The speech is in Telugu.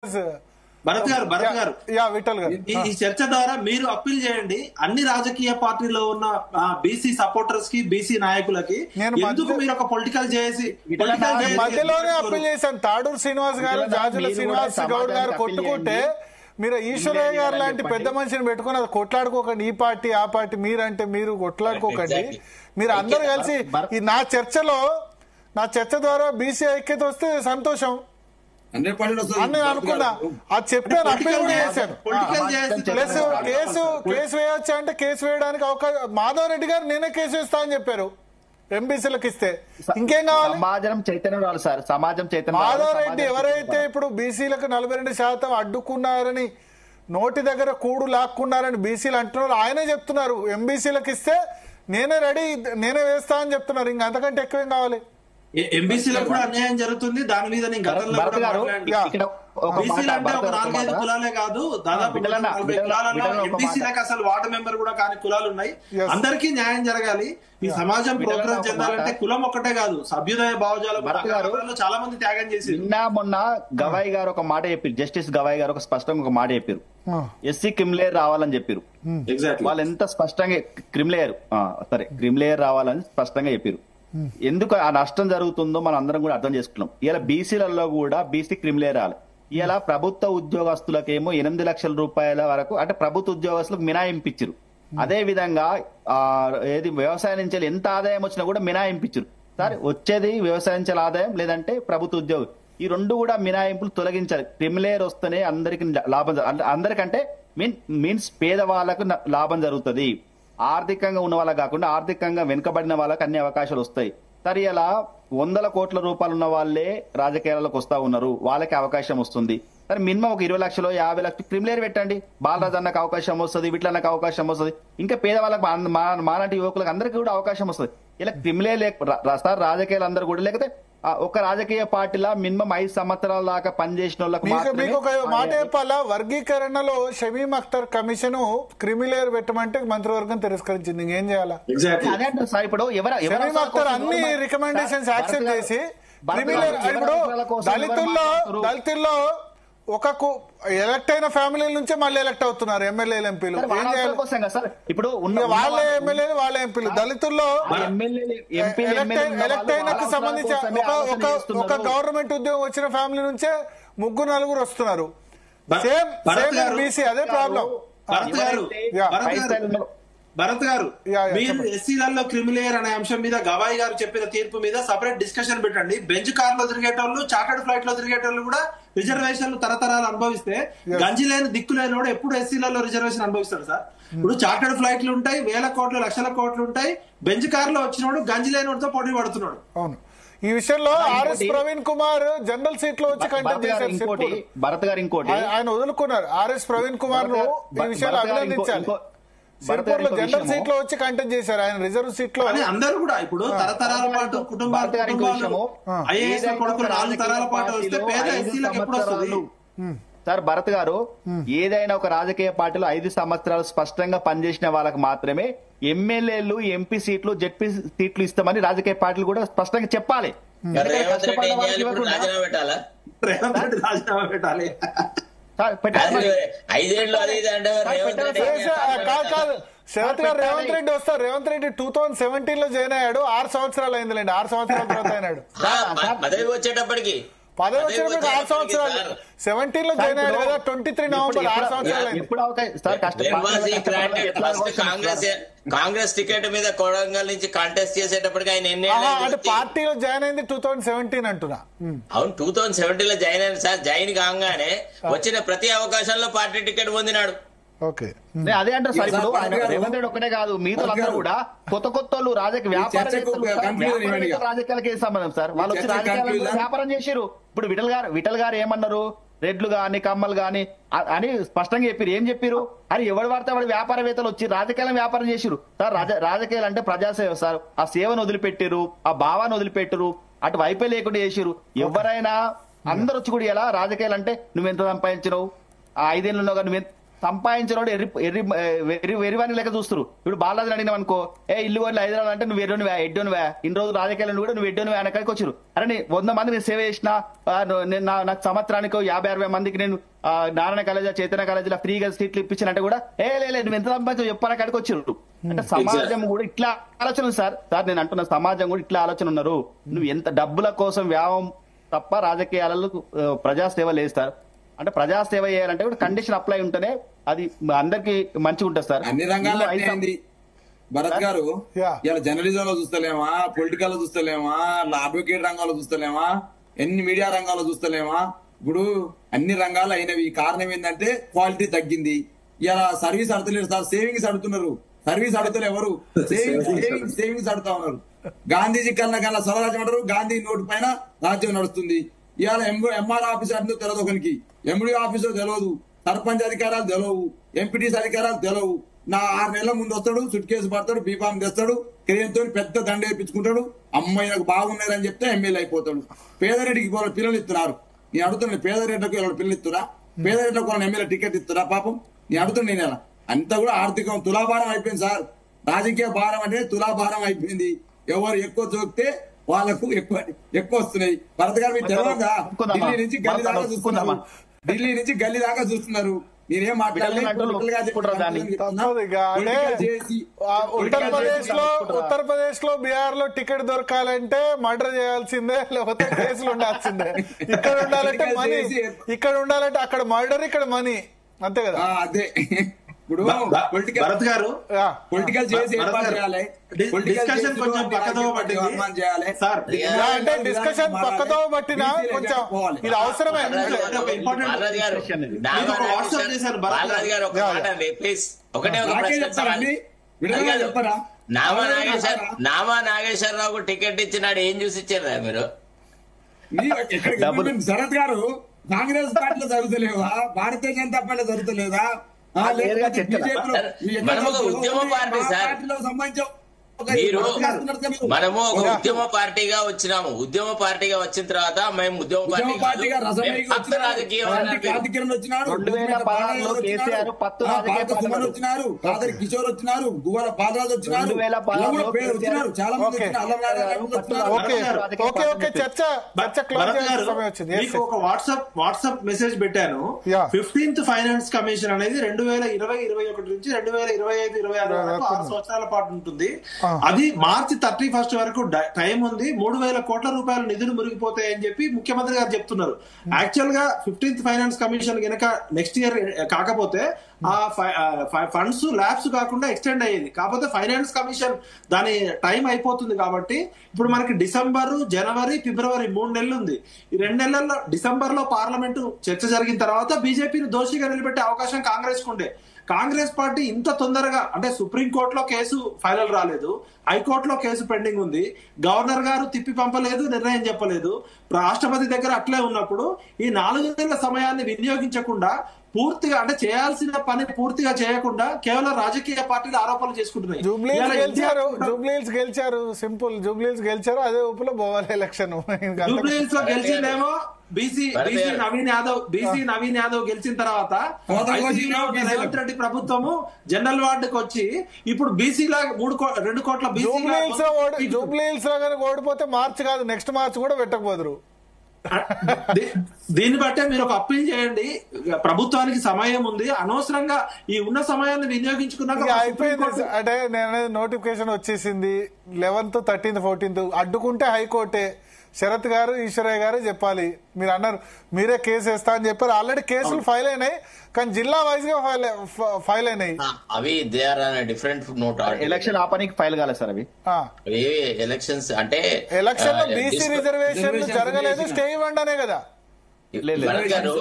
భరత్ గారు ఈ చర్చ ద్వారా మీరు అప్పీల్ చేయండి అన్ని రాజకీయ పార్టీలో ఉన్న బీసీ సపోర్టర్స్ కి బీసీ నాయకులకి ఎందుకు మీరు ఒక పొలిటికల్ చేసి మధ్యలోనే అప్పీల్ చేశాను. తాడూరు శ్రీనివాస్ గారు, జాజుల శ్రీనివాస్ గౌడ్ గారు కొట్టుకుంటే మీరు ఈశ్వరయ్య గారు లాంటి పెద్ద మనిషిని పెట్టుకుని అది కొట్లాడుకోకండి. ఈ పార్టీ ఆ పార్టీ మీరంటే మీరు కొట్లాడుకోకండి. మీరు అందరూ కలిసి నా చర్చ ద్వారా బీసీ ఐక్యత వస్తే సంతోషం అని నేను అనుకున్నా. అది చెప్పాను, అప్పీల్ కూడా చేశాను. ప్లస్ కేసు వేయొచ్చా అంటే కేసు వేయడానికి అవకాశం. మాధవ్ రెడ్డి గారు నేనే కేసు వేస్తా అని చెప్పారు ఎంబీసీలకు ఇస్తే. ఇంకేం కావాలి? సమాజం చైతన్యం. మాధవ్ రెడ్డి ఎవరైతే ఇప్పుడు బీసీలకు 42% అడ్డుకున్నారని నోటి దగ్గర కూడు లాక్కున్నారని బీసీలు అంటున్నారు, ఆయనే చెప్తున్నారు ఎంబీసీలకు ఇస్తే నేనే రెడీ, నేనే వేస్తా అని చెప్తున్నారు. ఇంక అంతకంటే ఎక్కువేం కావాలి? ఎంబీసీలకు కూడా అన్యాయం జరుగుతుంది. దాని మీద నేను గతంలో బీసీలు అంటే ఒక 4-5 కులాలే కాదు, దాదాపు 40 కులాలలో ఎంబీసీలకు అసలు వార్డు మెంబర్ కూడా కాని కులాలు ఉన్నాయి. అందరికీ న్యాయం జరగాలి. ఈ సమాజం ప్రోగ్రెస్ చెందాలంటే కులం ఒక్కటే కాదు, సభ్యుదయ భావజాలం చాలా మంది త్యాగం చేసి. మొన్న గవాయి గారు ఒక మాట చెప్పారు, జస్టిస్ గవాయి గారు ఒక స్పష్టంగా ఒక మాట చెప్పారు, ఎస్సీ క్రిమిలేయర్ రావాలని చెప్పారు. వాళ్ళు ఎంత స్పష్టంగా క్రిమిలేయర్ రావాలని స్పష్టంగా చెప్పారు. ఎందుకు ఆ నష్టం జరుగుతుందో మనం అందరం కూడా అర్థం చేసుకున్నాం. ఇలా బీసీలలో కూడా బీసీ క్రిమిలేయర్ రావాలి. ఇలా ప్రభుత్వ ఉద్యోగస్తులకేమో 8 లక్షల రూపాయల వరకు అంటే ప్రభుత్వ ఉద్యోగస్తులకు మినాయింపించారు. అదే విధంగా ఏది వ్యవసాయం నుంచి ఎంత ఆదాయం వచ్చినా కూడా మినాయింపించారు. సరే వచ్చేది వ్యవసాయం నుంచి ఆదాయం లేదంటే ప్రభుత్వ ఉద్యోగం, ఈ రెండు కూడా మినాయింపులు తొలగించాలి. క్రిమిలేయర్ వస్తేనే అందరికి లాభం, అందరికంటే మీన్స్ పేదవాళ్ళకు లాభం జరుగుతుంది. ఆర్థికంగా ఉన్న వాళ్ళకి కాకుండా ఆర్థికంగా వెనుకబడిన వాళ్ళకి అన్ని అవకాశాలు వస్తాయి. సరే ఇలా 100 కోట్ల రూపాయలు ఉన్న వాళ్ళే రాజకీయాలకు వస్తా ఉన్నారు, వాళ్ళకి అవకాశం వస్తుంది. సరే మినిమం ఒక 20 లక్షలు 50 లక్షలు క్రిమిలేయర్ పెట్టండి, బాలరాజు అన్నకు అవకాశం వస్తుంది, విట్లన్నకు అవకాశం వస్తుంది, ఇంకా పేదవాళ్ళకి మాలాంటి యువకులకు అందరికీ కూడా అవకాశం వస్తుంది. ఇలా క్రిమిలేయర్ సార్ రాజకీయాలు అందరూ కూడా లేకపోతే ఒక రాజకీయ పార్టీలా మినిమం 5 సంవత్సరాల దాకా పనిచేసిన వాళ్ళకి. మీకు ఒక మాట చెప్పాలా, వర్గీకరణలో షమీమ్ అఖ్తర్ కమిషన్ క్రిమిలేయర్ పెట్టమంటే మంత్రివర్గం తిరస్కరించింది. ఇంకేం చేయాలా? ఇప్పుడు షమీమ్ అఖ్తర్ అన్ని రికమెండేషన్స్ యాక్సెప్ట్ చేసి క్రిమిలేయర్, ఇప్పుడు దళితుల్లో ఒక ఎలక్ట్ అయిన ఫ్యామిలీల నుంచే మళ్ళీ ఎలక్ట్ అవుతున్నారు ఎమ్మెల్యేలు ఎంపీలు. ఇప్పుడు వాళ్ళ ఎమ్మెల్యేలు వాళ్ళ ఎంపీలు దళితుల్లో ఎలక్ట్ అయినకు సంబంధించి ఒక గవర్నమెంట్ ఉద్యోగం వచ్చిన ఫ్యామిలీ నుంచే 3-4 వస్తున్నారు. సేమ్ బీసీ అదే ప్రాబ్లం. భరత్ గారు మీరు ఎస్సీలలో క్రిమిలేయర్ అనే అంశం మీద గవాయి గారు చెప్పిన తీర్పు మీద సపరేట్ డిస్కషన్ పెట్టండి. బెంచ్ కార్ లో తిరిగేటోళ్ళు, చార్టర్డ్ ఫ్లైట్ లో తిరిగేటోళ్ళు కూడా రిజర్వేషన్లు తరతరాలు అనుభవిస్తే గంజి లేని దిక్కు లేని కూడా ఎప్పుడు ఎస్సీలలో రిజర్వేషన్ అనుభవిస్తారు సార్? ఇప్పుడు చార్టర్డ్ ఫ్లైట్లు ఉంటాయి, 1000 కోట్లు 1,00,000 కోట్లు ఉంటాయి, బెంచ్ కార్ లో వచ్చినోడు గంజి లేనివాడితో పోటీ పడుతున్నాడు. అవును, ఈ విషయంలో RS Praveen Kumar general seat లో వచ్చి కంటెస్ట్ చేశారు. భరత్ గారు ఇంకోటి ఆయన వదులుకున్నారు. ఆర్ఎస్ ప్రవీణ్ కుమార్ ను ఈ విషయాలు అభినందించాలి. జనరల్ సీట్ లో వచ్చి కంటెస్ట్ చేశారు, ఆయన రిజర్వ్ సీట్ లో. అందరూ కూడా ఇప్పుడు తరతరాల పాటు కుటుంబాలు ఐఏఎస్ కొడుకులు 4 తరాల పాటు వస్తే పేద ఎస్సీలకు ఎప్పుడు వస్తుంది? సార్ భరత్ గారు, ఏదైనా ఒక రాజకీయ పార్టీలో 5 సంవత్సరాలు స్పష్టంగా పనిచేసిన వాళ్ళకి మాత్రమే ఎమ్మెల్యేలు, ఎంపీ సీట్లు, జెడ్పీ సీట్లు ఇస్తామని రాజకీయ పార్టీలు కూడా స్పష్టంగా చెప్పాలి. రాజీనామా పెట్టాలి. శరత్ గారు రేవంత్ రెడ్డి వస్తారు. రేవంత్ రెడ్డి 2017 లో జాయిన్ అయ్యాడు. 6 సంవత్సరాలు అయిందిలేండి, 6 సంవత్సరాల తర్వాత అయినాడు. పదవి వచ్చేటప్పటికి 6 సంవత్సరాలు 17 లో జాయిన్ అయ్యాడు కదా, 23 నవంబర్ 6 సంవత్సరాలు అయింది. కాంగ్రెస్ టికెట్ మీద కొడంగల్ నుంచి కాంటెస్ట్ చేసేటప్పటికి ఆయన అంటే పార్టీలో జాయిన్ అయింది 2017 అంటున్నా. అవును, 2017 లో జాయిన్ అయింది సార్. జాయిన్ కాగానే వచ్చిన ప్రతి అవకాశంలో పార్టీ టికెట్ పొందినాడు. అదే అంటారు సార్. ఇప్పుడు రేవంత్ రెడ్డి ఒక్కనే కాదు, మీతో అందరూ కూడా కొత్త రాజకీయాలకి సంబంధం సార్. వాళ్ళు వచ్చి రాజకీయాలు వ్యాపారం చేశారు. ఇప్పుడు విఠల్ గారు ఏమన్నారు, రెడ్లు గాని కమ్మలు గాని అని స్పష్టంగా చెప్పారు. ఏం చెప్పారు? అని ఎవడు పడితే వాడు వ్యాపారవేత్తలు వచ్చి రాజకీయాలను వ్యాపారం చేశారు సార్. రాజకీయాలు అంటే ప్రజాసేవ సార్. ఆ సేవను వదిలిపెట్టారు, ఆ భావాన్ని వదిలిపెట్టరు, అటు వైపే లేకుండా చేశారు. ఎవరైనా అందరు వచ్చి కూడా ఎలా రాజకీయాలు అంటే నువ్వెంత సంపాదించినావు, ఆ 5 ఏళ్ళు ఉన్నావు, సంపాదించిన వెరివాని లెక్క చూస్తారు. ఇప్పుడు బాలాజీ అడిగినాం అనుకో, ఇల్లు వాళ్ళు హైదరాబాద్ అంటే నువ్వు ఎడ్డోనివా ఇన్ని రోజులు రాజకీయాలను కూడా నువ్వు ఎడ్డోనివా అనే కాడికి వచ్చారు. అరే 100 మంది నేను సేవ చేసిన, నాకు సంవత్సరానికి 50-60 మందికి నేను నారాయణ కాలేజీ చైతన్య కాలేజీలో ఫ్రీగా సీట్లు ఇప్పించానంటే కూడా లేదు నువ్వు ఎంత సంపాదించో చెప్పారా కాడికి వచ్చారు. అంటే సమాజం కూడా ఇట్లా ఆలోచన సార్ నేను అంటున్న సమాజం కూడా ఇట్లా ఆలోచన ఉన్నారు. నువ్వు ఎంత డబ్బుల కోసం వ్యామం తప్ప రాజకీయాలలో ప్రజాసేవ లేదు సార్. అంటే ప్రజాసేవ చేయాలంటే కూడా కండిషన్ అప్లై ఉంటేనే అది అందరికి మంచిగా ఉంటుంది సార్. అన్ని రంగాల్లో అయింది భరత్ గారు. ఇలా జర్నలిజం లో చూస్తలేమా, పొలిటికల్ లో చూస్తలేమా, అడ్వకేట్ రంగంలో చూస్తలేమా, ఎన్ని మీడియా రంగాల్లో చూస్తలేమా. ఇప్పుడు అన్ని రంగాలు అయినవి. కారణం ఏంటంటే క్వాలిటీ తగ్గింది. ఇలా సర్వీస్ అడుగుతలేరు సార్, సేవింగ్స్ అడుగుతున్నారు. సర్వీస్ అడుగుతలే ఎవరు, సేవింగ్స్ అడుగుతా ఉన్నారు. గాంధీజీ కన్నా స్వరాజ్యం అంటారు, గాంధీ నోటు పైన రాజ్యం నడుస్తుంది. ఇవాళ ఎంఆర్ ఆఫీసర్ అంటే తెలియదు, ఒకరికి ఎండి ఆఫీసర్ తెలియదు, సర్పంచ్ అధికారాలు తెలియవు, ఎంపీటీసీ అధికారాలు తెలియవు. 6 నెలల ముందు వస్తాడు, సుట్ కేసు పడతాడు, బీఫామ్ తెస్తాడు, క్రేన్తో పెద్ద దండ వేయించుకుంటాడు. అమ్మాయి నాకు బాగున్నారని చెప్తే ఎమ్మెల్యే అయిపోతాడు. పేదరెడ్డికి పిల్లలు ఇస్తున్నారు. నేను అడుగుతున్నాను, పేదరెడ్లకు పిల్లలు ఇస్తున్నా, పేదరెడ్లకు వాళ్ళని ఎమ్మెల్యే టికెట్ ఇస్తున్నా? పాపం నేను అడుగుతున్నా. నేను అంతా కూడా ఆర్థికం తులాభారం అయిపోయింది సార్. రాజకీయ భారం అంటే తులాభారం అయిపోయింది. ఎవరు ఎక్కువ చూస్తే వాళ్ళకు ఎక్కువ వస్తున్నాయి. భరత్ గారు మీకు తెలియదా? ఢిల్లీ నుంచి గల్లీ దాకా చూస్తున్నారు, ఢిల్లీ నుంచి గల్లీ దాకా చూస్తున్నారు. మీరేం ఉత్తరప్రదేశ్ లో బీహార్ లో టికెట్ దొరకాలంటే మర్డర్ చేయాల్సిందే, లేకపోతే కేసులు ఉండాల్సిందే. ఇక్కడ ఉండాలంటే మనీ, ఇక్కడ ఉండాలంటే అక్కడ మర్డర్, ఇక్కడ మనీ, అంతే కదా. అదే ఇప్పుడు భరత్ గారు పొలిటికల్ చేసి డిస్కషన్ కొంచెం పక్కదో చేయాలి సార్. అంటే డిస్కషన్ పక్కదో పట్టినా కొంచెం ఇది అవసరమే. చెప్పరా? నామా నాగేశ్వరరావు టికెట్ ఇచ్చినాడు, ఏం చూసి ఇచ్చారా మీరు? శరత్ గారు కాంగ్రెస్ పార్టీలో జరుగుతలేవా, భారతీయ జనతా పార్టీలో జరుగుతలేదా? మనము ఒక ఉద్యమ పార్టీ సార్, మనము ఒక ఉద్యమ పార్టీగా వచ్చినాము. ఉద్యమ పార్టీగా వచ్చిన తర్వాత మేము ఉద్యమ పార్టీగా వచ్చినారు, కాదరి కిషోర్ వచ్చినారు, గువ్వల బాలరాజు వచ్చినారు, చాలా మంది ఒక వాట్సాప్ మెసేజ్ పెట్టాను. 15th ఫైనాన్స్ కమిషన్ అనేది 2020-21 నుంచి 2025-26 వరకు 6 సంవత్సరాల పాటు ఉంటుంది. అది మార్చి 31 వరకు టైం ఉంది. 3,000 కోట్ల రూపాయల నిధులు మురిగిపోతాయని చెప్పి ముఖ్యమంత్రి గారు చెప్తున్నారు. యాక్చువల్ గా 15th ఫైనాన్స్ కమిషన్ గనక నెక్స్ట్ ఇయర్ కాకపోతే ఆ ఫండ్స్ ల్యాబ్స్ కాకుండా ఎక్స్టెండ్ అయ్యేది. కాకపోతే ఫైనాన్స్ కమిషన్ దాని టైం అయిపోతుంది కాబట్టి ఇప్పుడు మనకి డిసెంబర్, జనవరి, ఫిబ్రవరి 3 నెలలు ఉంది. ఈ 2 నెలల్లో డిసెంబర్ లో పార్లమెంటు చర్చ జరిగిన తర్వాత బీజేపీని దోషిగా నిలబెట్టే అవకాశం కాంగ్రెస్ కు ఉండే. కాంగ్రెస్ పార్టీ ఇంత తొందరగా అంటే సుప్రీంకోర్టులో కేసు ఫైనల్ రాలేదు, హైకోర్టులో కేసు పెండింగ్ ఉంది, గవర్నర్ గారు తిప్పి పంపలేదు, నిర్ణయం చెప్పలేదు, రాష్ట్రపతి దగ్గర అట్లే ఉన్నప్పుడు ఈ 4 నెలల సమయాన్ని వినియోగించకుండా పూర్తిగా అంటే చేయాల్సిన పని పూర్తిగా చేయకుండా కేవలం రాజకీయ పార్టీలు ఆరోపణలు చేసుకుంటున్నాయి. జూబ్లీహిల్స్ గెలిచారు, సింపుల్. జూబ్లీహిల్స్ గెలిచారు, అదే ఊపులో పోవాలి ఎలక్షన్. జూబ్లీహిల్స్ లో గెలిచిందేమో బీసీ నవీన్ యాదవ్ గెలిచిన తర్వాత రేవంత్ రెడ్డి ప్రభుత్వము జనరల్ వార్డుకి వచ్చి ఇప్పుడు బీసీలా 2 కోట్ల జూబ్లీహిల్స్ లో కనుక ఓడిపోతే మార్చి కాదు, నెక్స్ట్ మార్చ్ కూడా పెట్టకపోదురు. దీన్ని బట్టే మీరు ఒక అప్పీల్ చేయండి. ప్రభుత్వానికి సమయం ఉంది, అనవసరంగా ఈ ఉన్న సమయాన్ని వినియోగించుకున్నాక అయిపోయింది. అంటే నేను నోటిఫికేషన్ వచ్చేసింది 11th, 13th, 14th అడ్డుకుంటే హైకోర్టే. శరత్ గారు, ఈశ్వరయ్య గారు చెప్పాలి. మీరు అన్నారు మీరే కేసు వేస్తా అని చెప్పారు. ఆల్రెడీ కేసులు ఫైల్ అయినాయి, కానీ జిల్లా వైజ్ గా ఫైల్ అయినాయి. అవి they are different note. Election ఆపడానికి ఫైల్ కాలేదు సార్. అవి ఎలక్షన్స్ అంటే ఎలక్షన్ లో బీసీ రిజర్వేషన్ జరగలేదు, స్టే ఇవ్వండి అనే కదా. భరత్ గారు